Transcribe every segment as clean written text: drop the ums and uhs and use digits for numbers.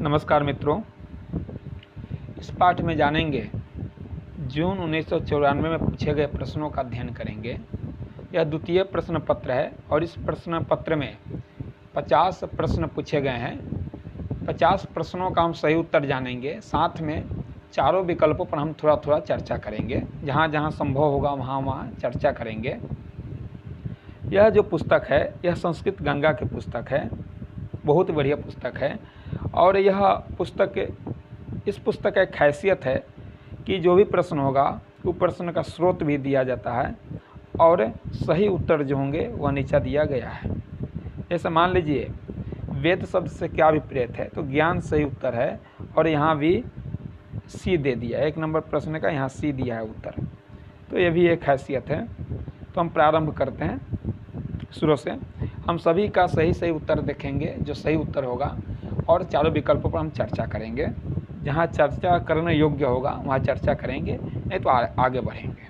नमस्कार मित्रों, इस पाठ में जानेंगे जून 1994 में पूछे गए प्रश्नों का अध्ययन करेंगे। यह द्वितीय प्रश्न पत्र है और इस प्रश्न पत्र में 50 प्रश्न पूछे गए हैं। 50 प्रश्नों का हम सही उत्तर जानेंगे। साथ में चारों विकल्पों पर हम थोड़ा थोड़ा चर्चा करेंगे। जहाँ जहाँ संभव होगा वहाँ वहाँ चर्चा करेंगे। यह जो पुस्तक है यह संस्कृत गंगा की पुस्तक है। बहुत बढ़िया पुस्तक है और यह पुस्तक इस पुस्तक का एक खासियत है कि जो भी प्रश्न होगा वो प्रश्न का स्रोत भी दिया जाता है और सही उत्तर जो होंगे वह नीचे दिया गया है। जैसे मान लीजिए वेद शब्द से क्या अभिप्रेत है, तो ज्ञान सही उत्तर है और यहाँ भी सी दे दिया। 1 नंबर प्रश्न का यहाँ सी दिया है उत्तर, तो ये भी एक हैसियत है। तो हम प्रारंभ करते हैं शुरू से। हम सभी का सही उत्तर देखेंगे, जो सही उत्तर होगा, और चारों विकल्पों पर हम चर्चा करेंगे। जहाँ चर्चा करने योग्य होगा वहाँ चर्चा करेंगे, नहीं तो आगे बढ़ेंगे।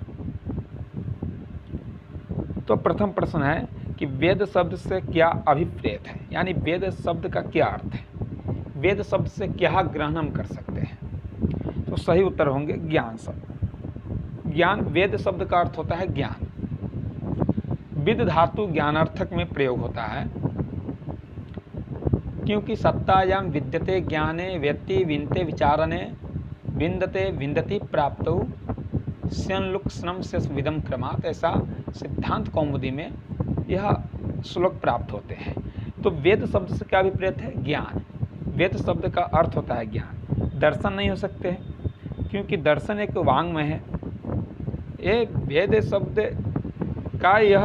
तो प्रथम प्रश्न है कि वेद शब्द से क्या अभिप्रेत है, यानी वेद शब्द का क्या अर्थ है, वेद शब्द से क्या ग्रहण हम कर सकते हैं। तो सही उत्तर होंगे ज्ञान शब्द। ज्ञान, वेद शब्द का अर्थ होता है ज्ञान। विद धातु ज्ञानार्थक में प्रयोग होता है, क्योंकि सत्तायाम विद्यते ज्ञाने व्यक्ति विनते विचारणे विन्दते विन्दति प्राप्तौ स्यंलुक्ष्णम से विदम क्रमात्, ऐसा सिद्धांत कौमुदी में यह श्लोक प्राप्त होते हैं। तो वेद शब्द से क्या अभिप्रेत है, ज्ञान। वेद शब्द का अर्थ होता है ज्ञान। दर्शन नहीं हो सकते, क्योंकि दर्शन एक वांग्मय है। ये वेद शब्द का यह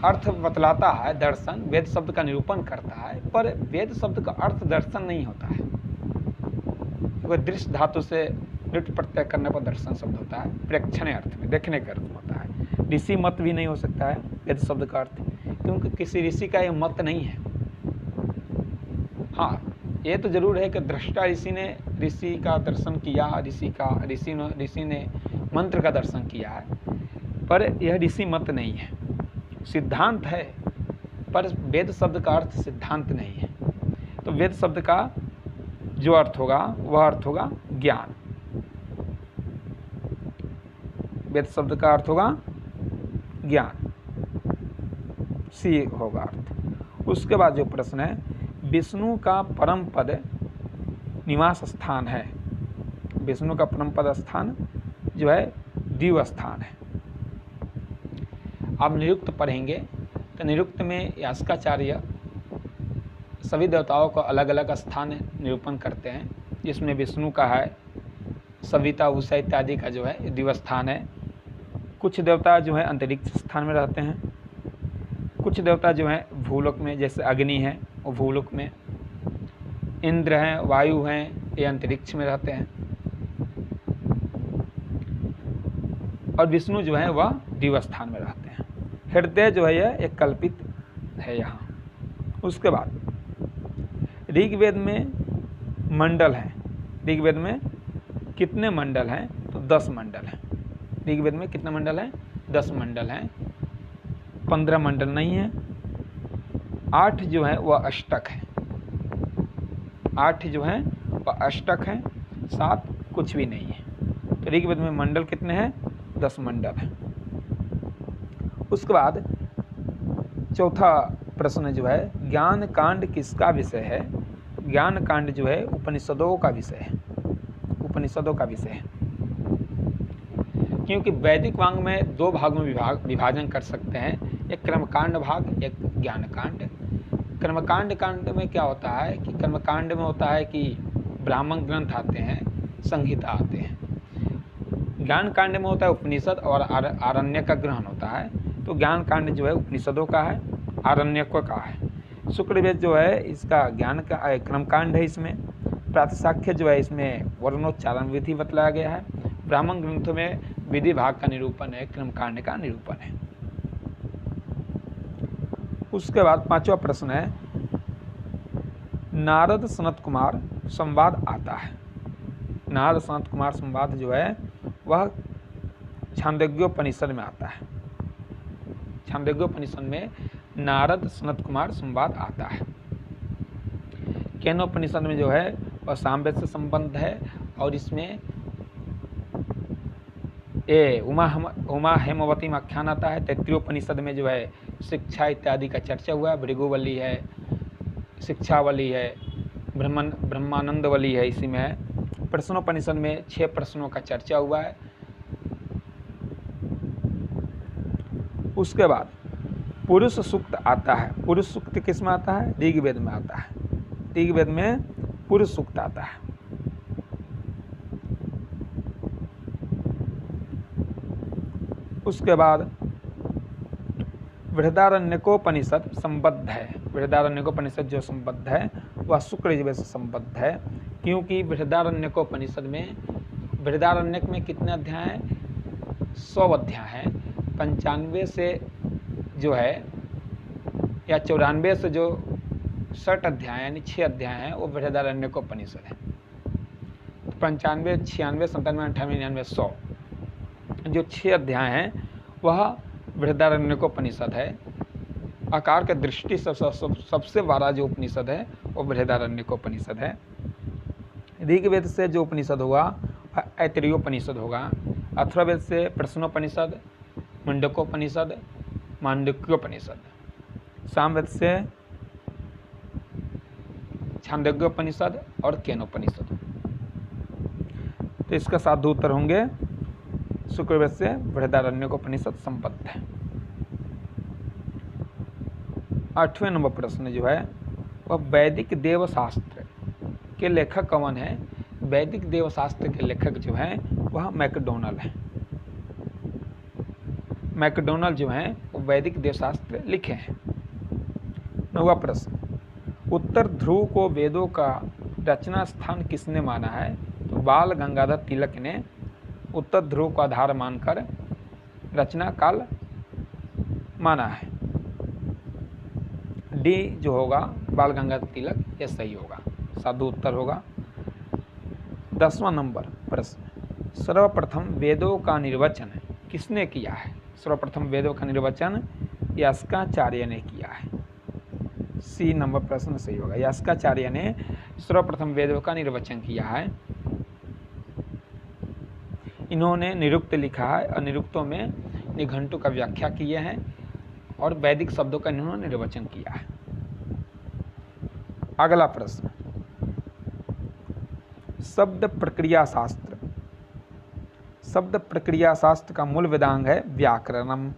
अर्थ बतलाता है, दर्शन वेद शब्द का निरूपण करता है, पर वेद शब्द का अर्थ दर्शन नहीं होता है। क्योंकि दृश्य धातु से लुट प्रत्यय करने पर दर्शन शब्द होता है, प्रेक्षण अर्थ में, देखने का अर्थ होता है। ऋषि मत भी नहीं हो सकता है वेद शब्द का अर्थ, क्योंकि किसी ऋषि का यह मत नहीं है। हाँ, ये तो जरूर है कि दृष्टा ऋषि ने ऋषि का दर्शन किया, ऋषि ने मंत्र का दर्शन किया है, पर यह ऋषि मत नहीं है, सिद्धांत है। पर वेद शब्द का अर्थ सिद्धांत नहीं है। तो वेद शब्द का जो अर्थ होगा वह अर्थ होगा ज्ञान। वेद शब्द का अर्थ होगा ज्ञान, सी होगा अर्थ। उसके बाद जो प्रश्न है, विष्णु का परम पद निवास स्थान है। विष्णु का परम पद स्थान जो है दिव स्थान है। आप निरुक्त पढ़ेंगे तो निरुक्त में यास्काचार्य सभी देवताओं का अलग अलग स्थान निरूपण करते हैं, जिसमें विष्णु का है, सविता उषा इत्यादि का जो है दिवस्थान है। कुछ देवता जो है अंतरिक्ष स्थान में रहते हैं, कुछ देवता जो हैं भूलोक में, जैसे अग्नि है वो भूलोक में, इंद्र हैं, वायु हैं, ये अंतरिक्ष में रहते हैं, और विष्णु जो है वह दिवस्थान में रहते हैं। हृदय जो है यह एक कल्पित है यहाँ। उसके बाद ऋग्वेद में मंडल हैं। ऋग्वेद में कितने मंडल हैं, तो 10 मंडल हैं। ऋग्वेद में कितने मंडल हैं, 10 मंडल हैं। 15 मंडल नहीं है। 8 जो है वह अष्टक है। 8 जो है वह अष्टक हैं, 7 कुछ भी नहीं है। तो ऋग्वेद में मंडल कितने हैं, 10 मंडल हैं। उसके बाद चौथा प्रश्न जो है, ज्ञान कांड किसका विषय है। ज्ञान कांड जो है उपनिषदों का विषय है। उपनिषदों का विषय है, क्योंकि वैदिक वांग में 2 भागों में विभाजन कर सकते हैं, एक कर्मकांड भाग, एक ज्ञान कांड। कर्मकांड में क्या होता है कि कर्मकांड में होता है कि ब्राह्मण ग्रंथ आते हैं, संहिता आते हैं। ज्ञान कांड में होता है उपनिषद और आरण्य का ग्रहण होता है। तो ज्ञान कांड जो है उपनिषदों का है, आरण्यकों का है। शुक्लवेद जो है इसका ज्ञान का क्रमकांड है। इसमें प्रातिशाख्य जो है इसमें वर्णोच्चारण विधि बतलाया गया है। ब्राह्मण ग्रंथों में विधि भाग का निरूपण है, क्रमकांड का निरूपण है। उसके बाद 5वां प्रश्न है, नारद सनत कुमार संवाद आता है। नारद सनत कुमार संवाद जो है वह छांदोग्योपनिषद में आता है। छांदोग्योपनिषद में नारद सनत कुमार संवाद आता है। केनोपनिषद में जो है और सामवेद से संबद्ध है। और इसमें ये उमा हेमवती में आख्यान आता है। तैत्तिरीयोपनिषद में जो है शिक्षा इत्यादि का चर्चा हुआ है। भृगुवली है, शिक्षावली है, ब्रह्मानंदवली है, इसी में है। प्रश्नोपनिषद में 6 प्रश्नों का चर्चा हुआ है। उसके बाद पुरुष सूक्त आता है। पुरुष सूक्त किस में आता है? ऋग्वेद में आता है। ऋग्वेद में पुरुष सूक्त आता है। उसके बाद बृहदारण्यकोपनिषद संबद्ध है। बृहदारण्यकोपनिषद जो संबद्ध है वह शुक्ल यजुर्वेद से संबद्ध है, क्योंकि बृहदारण्यकोपनिषद में, बृहदारण्यक में कितने अध्याय हैं? 100 अध्याय हैं। 95 से जो है या 94 से जो 60 अध्याय यानी 6 अध्याय हैं वो बृहदारण्यकोपनिषद है। 95, 96, 97, 98, 99, 100 जो 6 अध्याय हैं वह बृहदारण्यकोपनिषद है। आकार के दृष्टि से सबसे बड़ा जो उपनिषद है वो बृहदारण्यकोपनिषद है। ऋग्वेद से जो उपनिषद होगा वह ऐतरेयोपनिषद होगा। अथर्ववेद से प्रश्नोपनिषद, मुंडकोपनिषद, मांडुक्योपनिषद। सामवेद से छांदोग्योपनिषद और केनोपनिषद। तो इसका साधु उत्तर होंगे शुक्लवेद से बृहदारण्यकोपनिषद संबद्ध है। 8वें नंबर प्रश्न जो है वह वैदिक देवशास्त्र के लेखक कौन है? वैदिक देवशास्त्र के लेखक जो हैं वह मैकडोनल है। मैकडोनल जो हैं वो वैदिक देवशास्त्र लिखे हैं। 9वां प्रश्न, उत्तर ध्रुव को वेदों का रचना स्थान किसने माना है? तो बाल गंगाधर तिलक ने उत्तर ध्रुव को आधार मानकर रचना काल माना है। डी जो होगा बाल गंगाधर तिलक, यह सही होगा, साधु उत्तर होगा। 10वां नंबर प्रश्न, सर्वप्रथम वेदों का निर्वचन किसने किया है? सर्वप्रथम वेदों का निर्वचन यास्काचार्य ने किया है। सी नंबर प्रश्न सही होगा, यास्काचार्य ने सर्वप्रथम वेदों का निर्वचन किया है। इन्होंने निरुक्त लिखा है और निरुक्तों में निघंटु का व्याख्या किए हैं और वैदिक शब्दों का इन्होंने निर्वचन किया है। अगला प्रश्न, शब्द प्रक्रिया शास्त्र। शब्द प्रक्रिया शास्त्र का मूल वेदांग है व्याकरणम।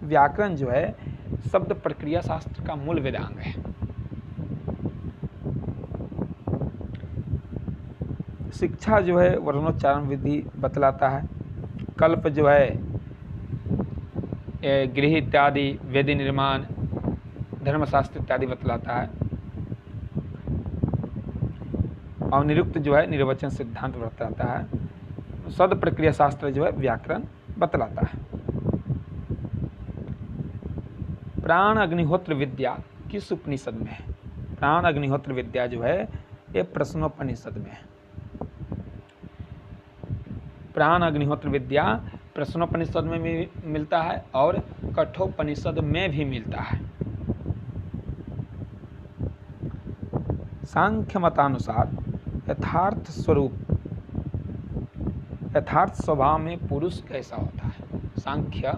व्याकरण जो है शब्द प्रक्रिया शास्त्र का मूल वेदांग है। शिक्षा जो है वर्णोच्चारण विधि बतलाता है। कल्प जो है गृह इत्यादि, वेद निर्माण, धर्मशास्त्र इत्यादि बतलाता है। और निरुक्त जो है निर्वचन सिद्धांत बतलाता है। शब्द प्रक्रिया शास्त्र जो है व्याकरण बतलाता है। प्राण अग्निहोत्र विद्या किस उपनिषद में है? प्राण अग्निहोत्र विद्या जो है ये प्रश्नोपनिषद में है। प्राण अग्निहोत्र विद्या प्रश्नोपनिषद में भी मिलता है और कठोपनिषद में भी मिलता है। सांख्य मतानुसार यथार्थ स्वभाव में पुरुष कैसा होता है? सांख्य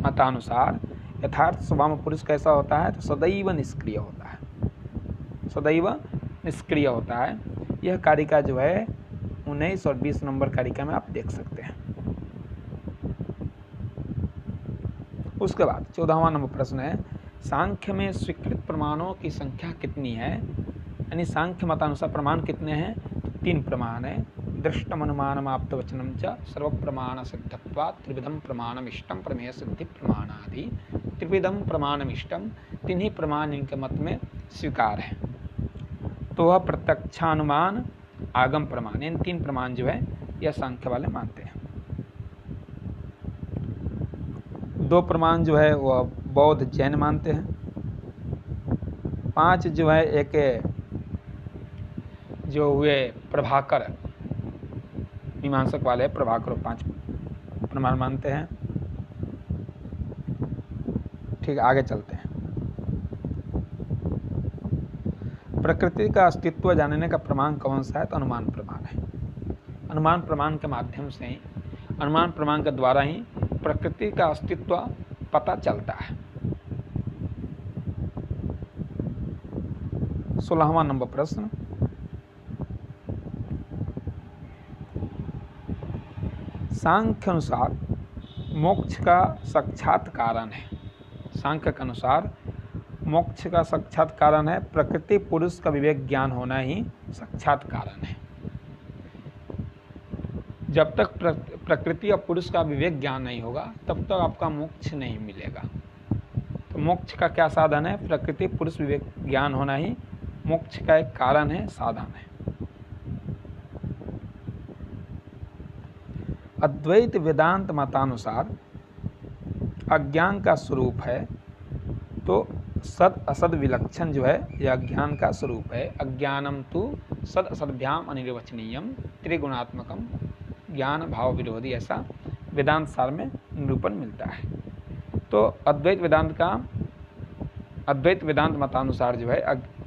मतानुसार यथार्थ स्वभाव में पुरुष कैसा होता है? तो सदैव निष्क्रिय होता है। सदैव निष्क्रिय होता है। यह कारिका जो है 19 और 20 नंबर कारिका में आप देख सकते हैं। उसके बाद 14वां नंबर प्रश्न है, सांख्य में स्वीकृत प्रमाणों की संख्या कितनी है? यानी सांख्य मतानुसार प्रमाण कितने हैं? 3 प्रमाण है। दृष्टम अनुमानम आप्तवचनम च सर्व प्रमाण सिद्धत्वात् त्रिविधम प्रमाणमिष्टम प्रमेय सिद्धि प्रमाणादि। त्रिविधम प्रमाणमिष्टम, 3 ही प्रमाण इनके मत में स्वीकार है। तो वह प्रत्यक्षानुमान, आगम प्रमाण, इन 3 प्रमाण जो है यह सांख्य वाले मानते हैं। 2 प्रमाण जो है वह बौद्ध जैन मानते हैं। 5 जो है एक जो हुए प्रभाकर मीमांसक वाले प्रभाकर 5 प्रमाण मानते हैं। ठीक, आगे चलते हैं। प्रकृति का अस्तित्व जानने का प्रमाण कौन सा है? तो अनुमान प्रमाण है। अनुमान प्रमाण के माध्यम से ही, अनुमान प्रमाण के द्वारा ही प्रकृति का अस्तित्व पता चलता है। 16वां नंबर प्रश्न, सांख्य अनुसार मोक्ष का साक्षात कारण है। सांख्य के अनुसार मोक्ष का साक्षात कारण है प्रकृति पुरुष का विवेक ज्ञान होना ही साक्षात कारण है। जब तक प्रकृति और पुरुष का विवेक ज्ञान नहीं होगा तब तक आपका मोक्ष नहीं मिलेगा। तो मोक्ष का क्या साधन है? प्रकृति पुरुष विवेक ज्ञान होना ही मोक्ष का एक कारण है, साधन है। अद्वैत वेदांत मतानुसार अज्ञान का स्वरूप है, तो सद असद विलक्षण जो है यह अज्ञान का स्वरूप है। अज्ञानम तो सद असद्भ्याम अनिर्वचनीयम त्रिगुणात्मकम ज्ञान भाव विरोधी, ऐसा वेदांत सार में निरूपण मिलता है। तो अद्वैत वेदांत मतानुसार जो है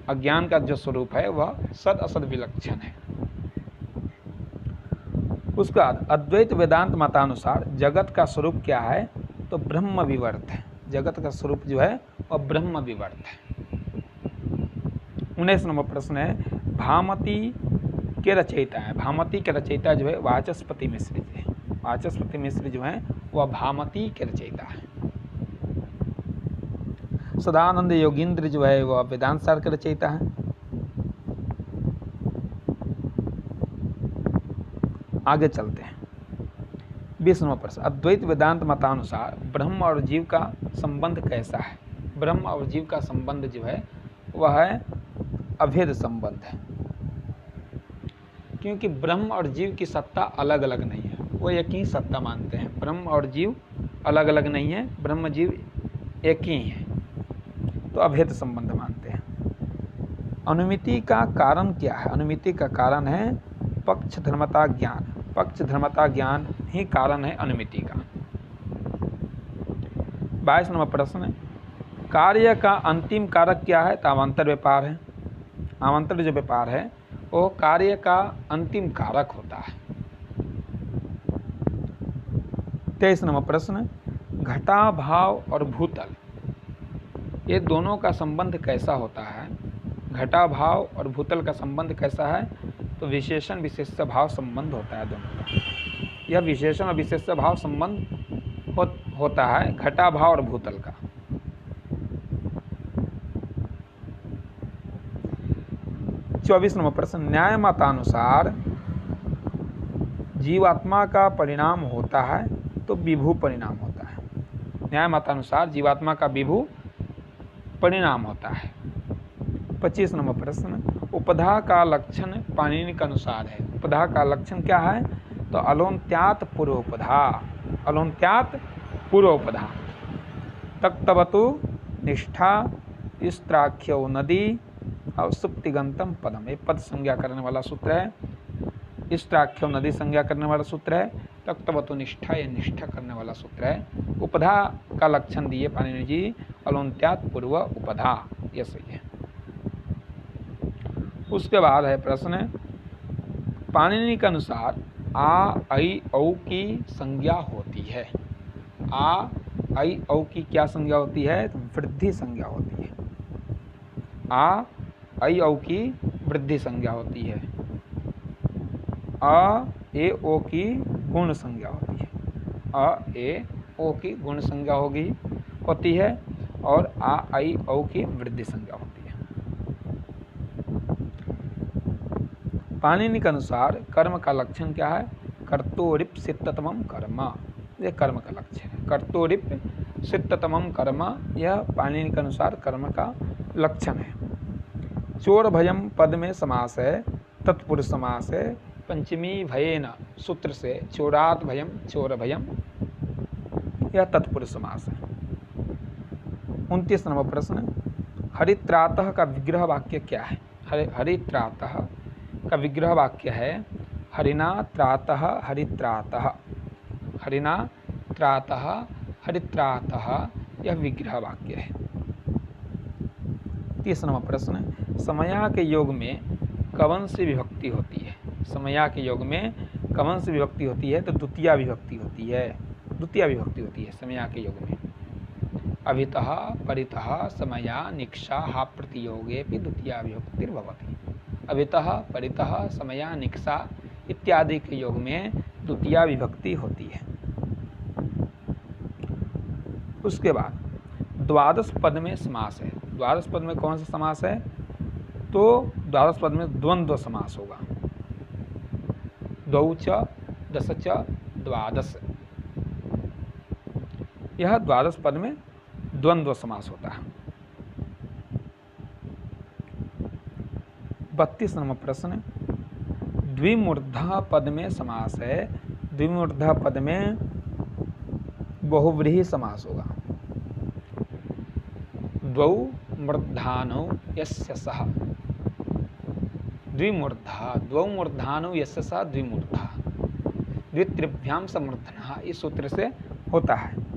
अज्ञान का जो स्वरूप है वह सद असद विलक्षण है। उसके बाद अद्वैत वेदांत मतानुसार जगत का स्वरूप क्या है? तो ब्रह्म विवर्त है। जगत का स्वरूप जो है वह ब्रह्म विवर्त है। 19 नंबर प्रश्न है, भामती के रचयिता है। भामती के रचयिता जो है वाचस्पति मिश्र है। वाचस्पति मिश्र जो है वह भामती के रचयिता है। सदानंद योगींद्र जो है वह वेदांत सार के रचयिता है। आगे चलते हैं। 20 नंबर प्रश्न, अद्वैत वेदांत मतानुसार ब्रह्म और जीव का संबंध कैसा है? ब्रह्म और जीव का संबंध जो है वह है अभेद संबंध है, क्योंकि ब्रह्म और जीव की सत्ता अलग अलग नहीं है, वो एक ही सत्ता मानते हैं। ब्रह्म और जीव अलग अलग नहीं है, ब्रह्म जीव एक ही है, तो अभेद संबंध मानते हैं। अनुमिति का कारण क्या है? अनुमिति का कारण है पक्ष धर्मता ज्ञान। पक्ष धर्मता ज्ञान ही कारण है अनुमिति का। 22 नंबर प्रश्न, कार्य का अंतिम कारक क्या है? तो अवान्तर व्यापार है। अवान्तर जो व्यापार है वो कार्य का अंतिम कारक होता है। 23 नंबर प्रश्न, घटाभाव और भूतल ये दोनों का संबंध कैसा होता है? घटाभाव और भूतल का संबंध कैसा है? तो विशेषण विशेष्य भाव संबंध होता है दोनों का। यह विशेषण और विशेष्य भाव संबंध होता है घटाभाव और भूतल का। 24 नंबर प्रश्न, न्याय मतानुसार जीवात्मा का परिणाम होता है तो विभू परिणाम होता है। न्याय मतानुसार जीवात्मा का विभू परिणाम होता है। 25 नंबर प्रश्न, उपधा का लक्षण पाणिनि के अनुसार है। उपधा का लक्षण क्या है? तो अलोन्त्यात पूर्वोपधा। अलोन्त्यात पूर्वोपधा। तक्तवतु निष्ठा इस्त्राख्यो नदी और सुप्तिगंतम पदम। ये पद संज्ञा करने वाला सूत्र है। इस्त्राख्यो नदी संज्ञा करने वाला सूत्र है। तक्तवतु निष्ठा ये निष्ठा करने वाला सूत्र है। उपधा का लक्षण दिए पाणिनि जी, अलोन्त्यात पूर्व उपधा, ये सही है। उसके बाद है प्रश्न, पाणिनि के अनुसार आ ऐ औ की संज्ञा होती है। आ ऐ औ की क्या संज्ञा होती है? तो वृद्धि संज्ञा होती है। आ ऐ औ की वृद्धि संज्ञा होती है। अ ए ओ की गुण संज्ञा होती है। अ ए ओ की गुण संज्ञा होती है और आ ऐ औ की वृद्धि संज्ञा होती है। पाणिनि के अनुसार कर्म का लक्षण क्या है? कर्तोरिप सिद्धतमं कर्म, यह कर्म का लक्षण है। कर्तोरिप सिद्धतमं कर्म, यह पाणिनि के अनुसार कर्म का लक्षण है। चोर भयम पद में समास है, तत्पुरुष समास है। पंचमी भयेन सूत्र से चोरात भयम चोर भयम, यह तत्पुरुष समास है। 29 नंबर प्रश्न, हरित्रातः का विग्रह वाक्य क्या है? हरित्रातः का विग्रह वाक्य है हरिना त्रातः हरित्रातः। हरिना त्रातः हरित्रातः, यह विग्रह वाक्य है। 30वां प्रश्न, समया के योग में कवन से विभक्ति होती है? समया के योग में कवन से विभक्ति होती है? तो द्वितीया विभक्ति होती है। द्वितीया विभक्ति होती है समया के योग में। अभितः परितः समया निक्षा हा प्रतियोगे भी द्वितीया विभक्तिर्भवति। अभितः परितः समया निक्षा इत्यादि के योग में द्वितीया विभक्ति होती है। उसके बाद द्वादश पद में समास है। द्वादश पद में कौन सा समास है? तो द्वादश पद में द्वंद्व समास होगा। द्वौ च दश च द्वादश, यह द्वादश पद में द्वंद्व समास होता है। 32वां प्रश्न, द्विमूर्धा पद में समास है। द्विमूर्धा पद में बहुव्रीहि समास होगा। द्वौ मूर्धानौ यस्य सः, द्विमूर्धा, द्वौ मूर्धानौ यस्य सः द्विमूर्धा, द्वित्रिभ्याम समूर्धनः, इस सूत्र से होता है।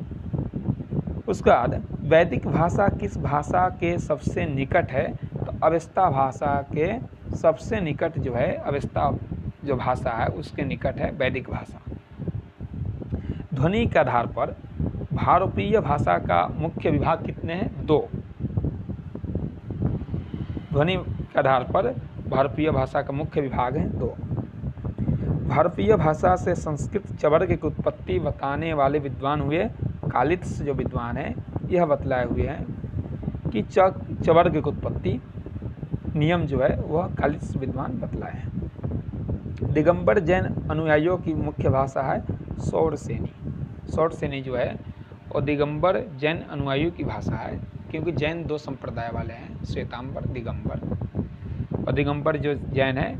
उसके बाद वैदिक भाषा किस भाषा के सबसे निकट है? तो अवेस्ता भाषा के सबसे निकट जो है, अवेस्ता जो भाषा है उसके निकट है वैदिक भाषा। ध्वनि के आधार पर भारोपीय भाषा का मुख्य विभाग कितने हैं? 2। ध्वनि के आधार पर भारतीय भाषा का मुख्य विभाग है 2। भारतीय भाषा से संस्कृत चवर्ग की उत्पत्ति बताने वाले विद्वान हुए कालिदास। जो विद्वान है यह बतलाए हुए हैं कि चवर्ग की उत्पत्ति नियम जो है वह कालिदास विद्वान बतलाए हैं। दिगंबर जैन अनुयायियों की मुख्य भाषा है सौरसेनी। सौरसेनी जो है और दिगंबर जैन अनुयायियों की भाषा है, क्योंकि जैन 2 संप्रदाय वाले हैं, श्वेतांबर दिगंबर। और दिगंबर जो जैन है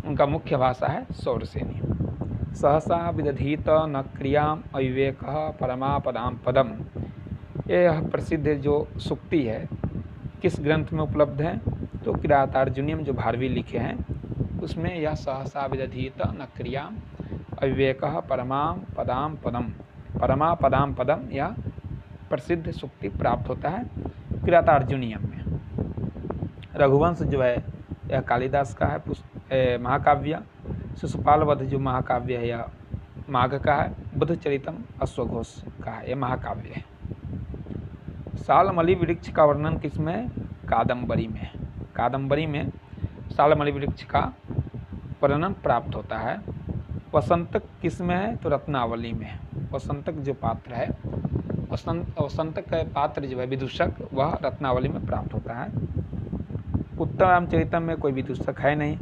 उनका मुख्य भाषा है सौरसेनी। सहसा विदधीत न क्रियाम अविवेक परमापदाम पदम, यह प्रसिद्ध जो सूक्ति है किस ग्रंथ में उपलब्ध है? तो किरातार्जुनीयम जो भारवी लिखे हैं उसमें यह सहसा विदधीत न क्रियाम अविवेक परमाम पदाम पदम, परमा पदाम पदम, यह प्रसिद्ध सूक्ति प्राप्त होता है किरातार्जुनीयम में। रघुवंश जो है यह कालिदास का है महाकाव्य। शिशुपाल वध जो महाकाव्य है यह माघ का है। बुद्धचरितम अश्वघोष का है, यह महाकाव्य है। सालमली वृक्ष का वर्णन किसमें है? कादम्बरी में। कादम्बरी में सालमली वृक्ष का वर्णन प्राप्त होता है। वसंतक किसमें है? तो रत्नावली में। वसंतक जो पात्र है, वसंतक का पात्र जो है विदूषक, वह रत्नावली में प्राप्त होता है। उत्तर रामचरितम में कोई विदूषक है नहीं।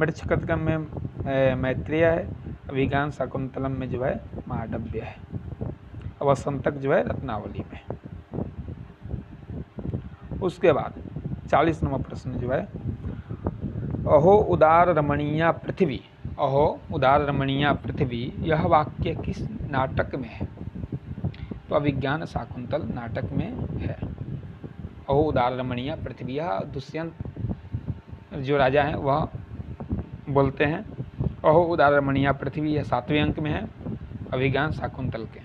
मृच्छकटकम में मैत्रेय है। अभिज्ञान शाकुंतलम में जो है मांडव्य है। वसंतक जो है रत्नावली में। उसके बाद 40वां प्रश्न जो है, अहो उदार रमणीया पृथ्वी, अहो उदार रमणीया पृथ्वी, यह वाक्य किस नाटक में है? तो अभिज्ञान शाकुंतल नाटक में है। अहो उदार रमणीया पृथ्वी, यह दुष्यंत जो राजा हैं वह बोलते हैं। अहो उदार रमणीया पृथ्वी, यह 7वें अंक में है अभिज्ञान शाकुंतल के।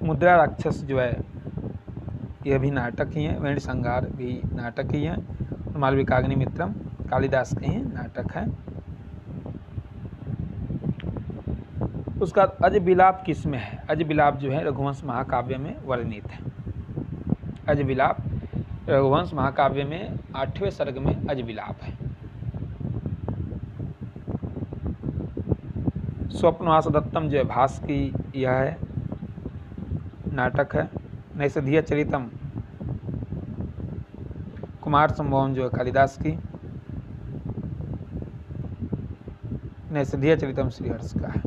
मुद्रा राक्षस जो है यह भी नाटक ही है। वेण संगार भी नाटक ही है। मालविकाग्निमित्रम कालिदास के ही नाटक है। उसका अज विलाप किस में है? अज विलाप जो है रघुवंश महाकाव्य में वर्णित है। अज विलाप रघुवंश महाकाव्य में 8वें सर्ग में अज विलाप है। स्वप्नवास दत्तम जो है भास की यह है नाटक है। नैषधीय चरितम कुमार संभवम जो है कालिदास की। नैषधीय चरितम श्रीहर्ष का है।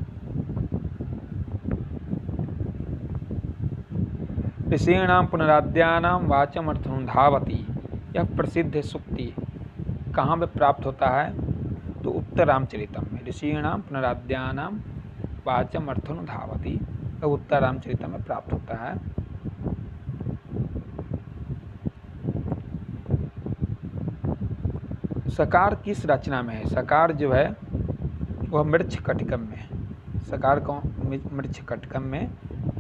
ऋषीणाम पुनराद्यानाम वाचम अर्थनुधावती, यह प्रसिद्ध सूक्ति कहाँ में प्राप्त होता है? तो उत्तर रामचरितम में। ऋषीणाम पुनराद्यानाम वाचम अर्थनुधावती, यह उत्तर रामचरितम में प्राप्त होता है। सकार किस रचना में है? सकार जो है वह मृच्छकटिकम में है। सकार को मृच्छकटिकम में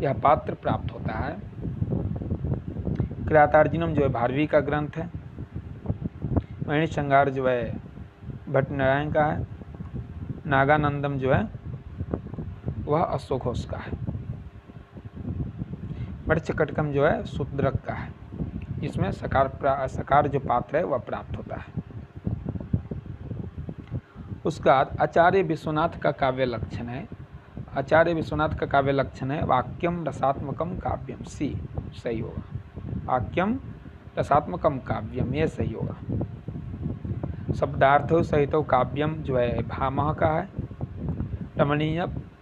यह पात्र प्राप्त होता है। किरातार्जुनीयम जो है भारवी का ग्रंथ है। मणिसंहार जो है भट्टनारायण का है। नागानंदम जो है वह अश्वघोष का है। मृच्छकटकम जो है शूद्रक का है। इसमें सकार जो पात्र है वह प्राप्त होता है। उसके बाद आचार्य विश्वनाथ का काव्य लक्षण है। आचार्य विश्वनाथ का काव्य लक्षण है वाक्यम रसात्मकम काव्यम। सी सही होगा, वाक्यम रसात्मकम काव्यम, ये सही होगा। शब्दार्थो सहित काव्यम जो है भामह का है।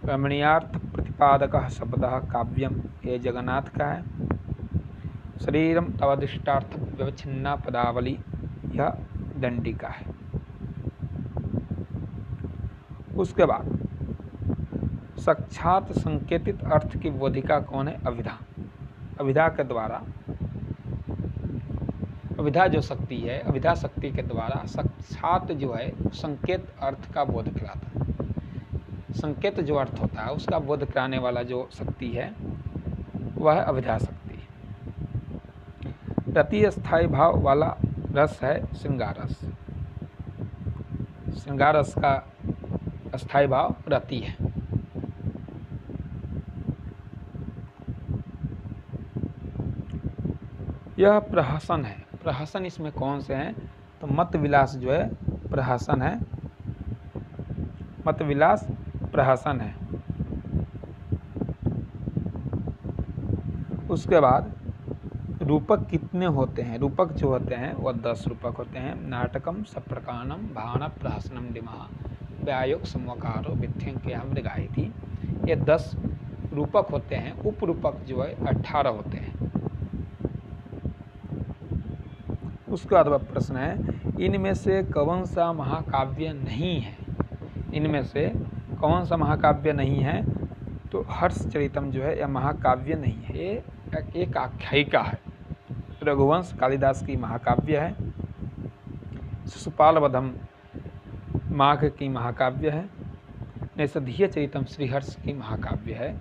रमणीयार्थ प्रतिपादक शब्द काव्यम, ये जगन्नाथ का है। शरीरम तवदिष्टार्थ व्यवच्छिन्ना पदावली, यह दंडी का है। उसके बाद साक्षात संकेतित अर्थ की बोधिका कौन है? अभिधा। अभिधा के द्वारा, अभिधा जो शक्ति है, अभिधा शक्ति के द्वारा साक्षात जो है संकेत अर्थ का बोध कराता है। संकेत जो अर्थ होता है उसका बोध कराने वाला जो शक्ति है वह है अभिधा शक्ति। रति स्थायी भाव वाला रस है श्रृंगार रस। श्रृंगार रस का स्थायी भाव रति है। यह प्रहसन है। प्रहसन इसमें कौन से हैं? तो मत विलास जो है प्रहसन है। मत विलास प्रहसन है। उसके बाद रूपक कितने होते हैं? रूपक जो होते हैं वह 10 रूपक होते हैं। नाटकम सप्रकानम भावना प्रहसनम डिमहा व्यायोग समकारो विथ्यंक्या मृगाई थी। ये 10 रूपक होते हैं। उप रूपक जो है 18 होते हैं। उसके बाद प्रश्न है इनमें से कौन सा महाकाव्य नहीं है? इनमें से कौन सा महाकाव्य नहीं है? तो हर्षचरितम जो है यह महाकाव्य नहीं है, ये एक आख्यायिका है। रघुवंश कालिदास की महाकाव्य है। शिशुपाल वधम माघ की महाकाव्य है। नैषधीय चरितम श्रीहर्ष की महाकाव्य है।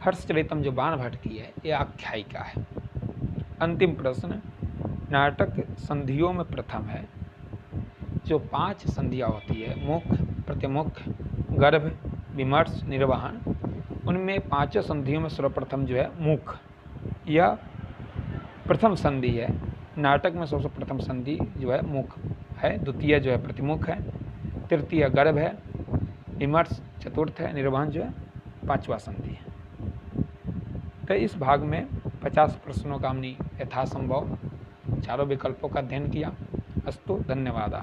हर्षचरितम जो बाणभट्ट की है ये आख्यायिका है। अंतिम प्रश्न, नाटक संधियों में प्रथम है। जो 5 संधियाँ होती है, मुख, प्रतिमुख, गर्भ, विमर्श, निर्वहन, उनमें 5 संधियों में सर्वप्रथम जो है मुख, यह प्रथम संधि है। नाटक में सबसे प्रथम संधि जो है मुख है। द्वितीय जो है प्रतिमुख है। तृतीय गर्भ है। विमर्श चतुर्थ है। निर्वहन जो है 5वां संधि है। तो इस भाग में 50 प्रश्नों का हमने यथासंभव चारों विकल्पों का अध्ययन किया। अस्तु, धन्यवाद।